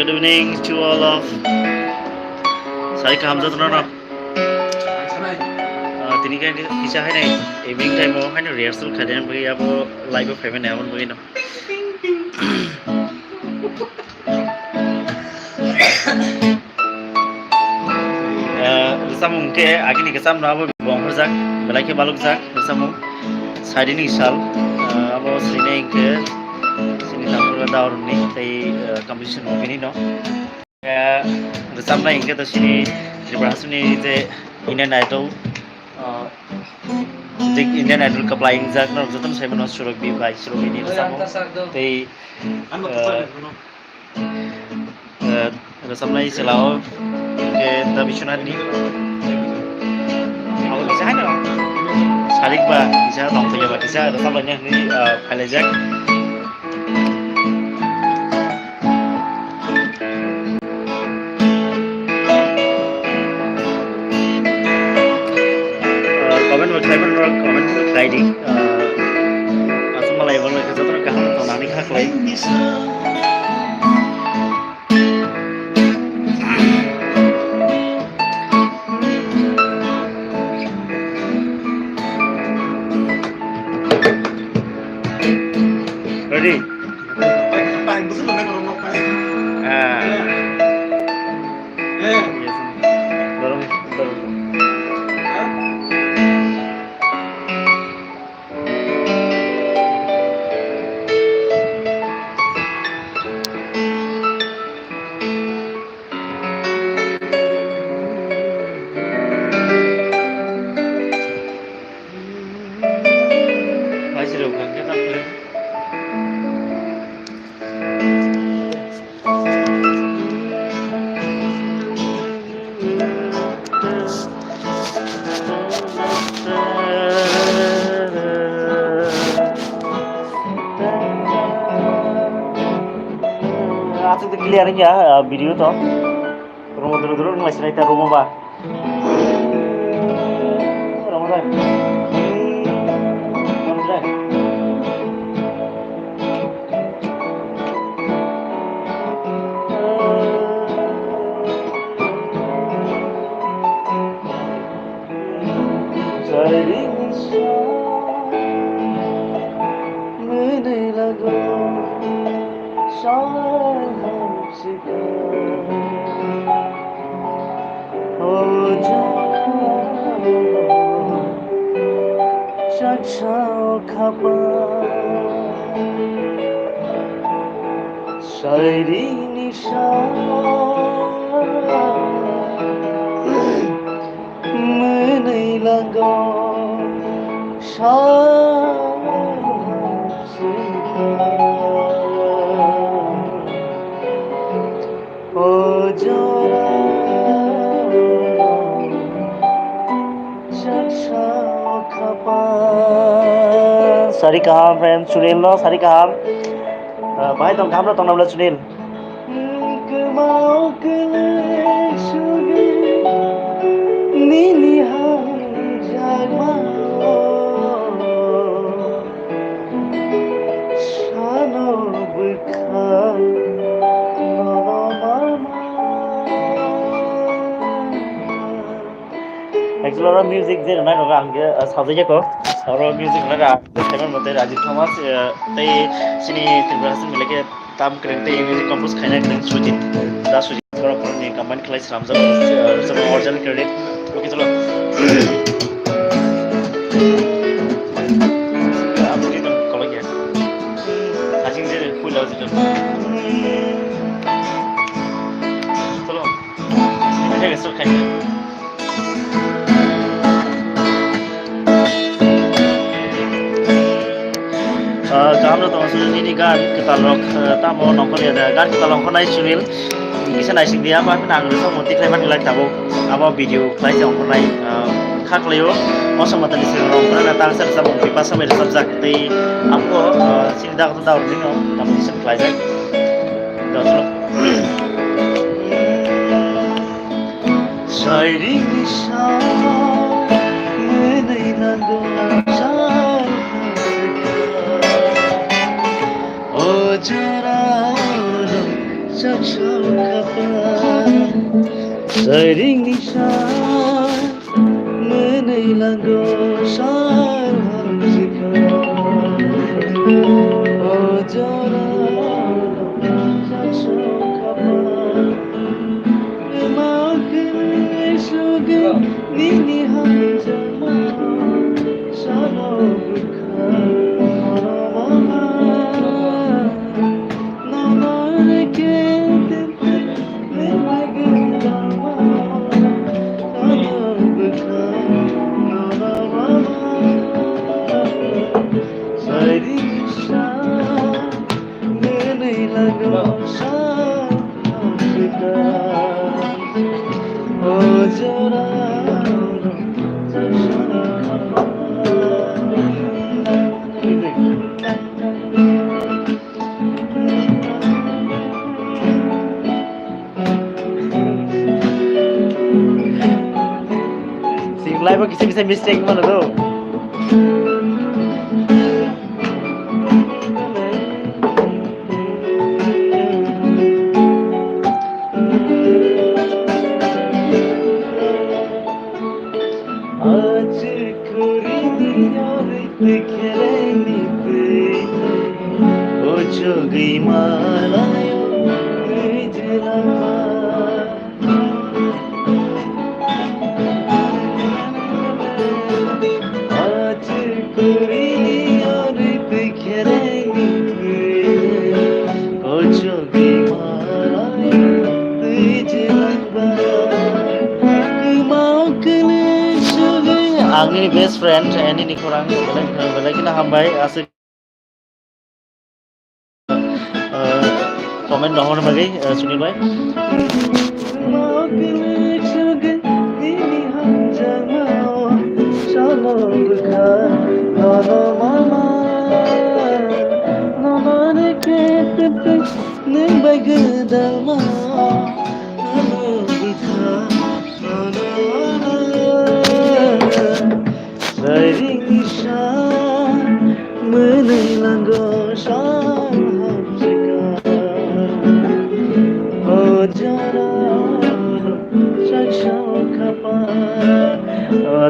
Good evening to all of. Sai kam jat na. Tini kan kisah hai nai. Evening time mo hai na rehearsal khadian bagi abo live of heaven heaven bagi na. Samung ke agi ni kesam na abo bong berzak, belai ke baluk zak samung. Sari ni sal abo sini ke sini tampil daur ni tei competition mungkin ini no. Kesam na ingke tu sini berhasil ni je Indian Idol Indian Idol applying zak na jotam saya menos suruk bi bai suruk ini samung tei kesam na iselao ke tapi sunat ni awak bisa kan? Sarik ba bisa tong punya ba bisa ada sablanya ni palejak comment khai di asal malai bang ke jotor kaham to nani khak lai ready Asal tu clear aja video tu. Rumah dulu masih naik rumah ba. Rumah dah. Rumah dah. Shairi menai lago Sari kaham friend Sunil lo sari kaham bahai tong kaham lo tong namla Sunil Actually, music je na orang ke sahaja ko. Orang music na teman mate Rajiv Thomas, tei sini terberhasil meleke tam keren tei music compose khaina keren Sujit, da Sujit orang pun ni combine kelai Ramzan, semua original credit. Okay, चलो. Apa kita kalau ya? Asing je, pulau je. चलो. Ini kesel khaina. Kami tu masuk ini kan kita lok tamu nongkol ya kan kita longkol naik Sunil bisa naik sing dia apa nang rusak motif lepas nilai tabu apa video naik nongkol naik hak leo masa mata di sini nongkol datang serta pipa sampai di subjek di aku sini dah tu dah udah tamu di sini kelas dah tu Shairi saksaw kapan sering nisa menailago sarham jika ojora saksaw kapan makin suge nini hanjama sano bukan live में किसी भी से mistake मत दो आज कोरी यार दिखेनी ओ जोगी मालायो जला आंनि बेस्ट फ्रेंड एनिनि खौरां बेलाय किना हामबाय आसे कमेन्ट नहर बागै सुनिबाय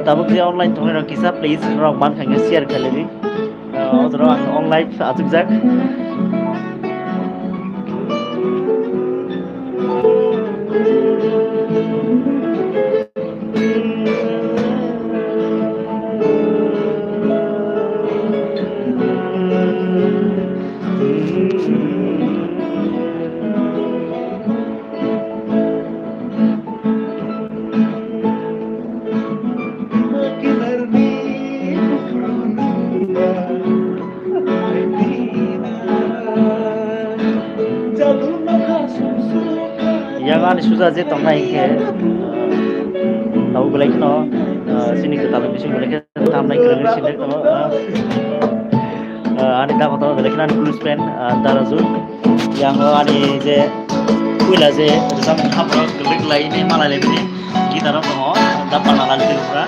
tabuk dia online tuh orang kisah please orang ban kayaknya share kali ini orang online atuk jak yang susah je tong naik ke tahu boleh kena sini kita lebih sini boleh kita tam naik kerja sini kalau ani dah kata boleh kena cruise pen antara zul yang ani je kuila je sama apa gelik lain ni malah lebih kita orang semua dapat malah lebih murah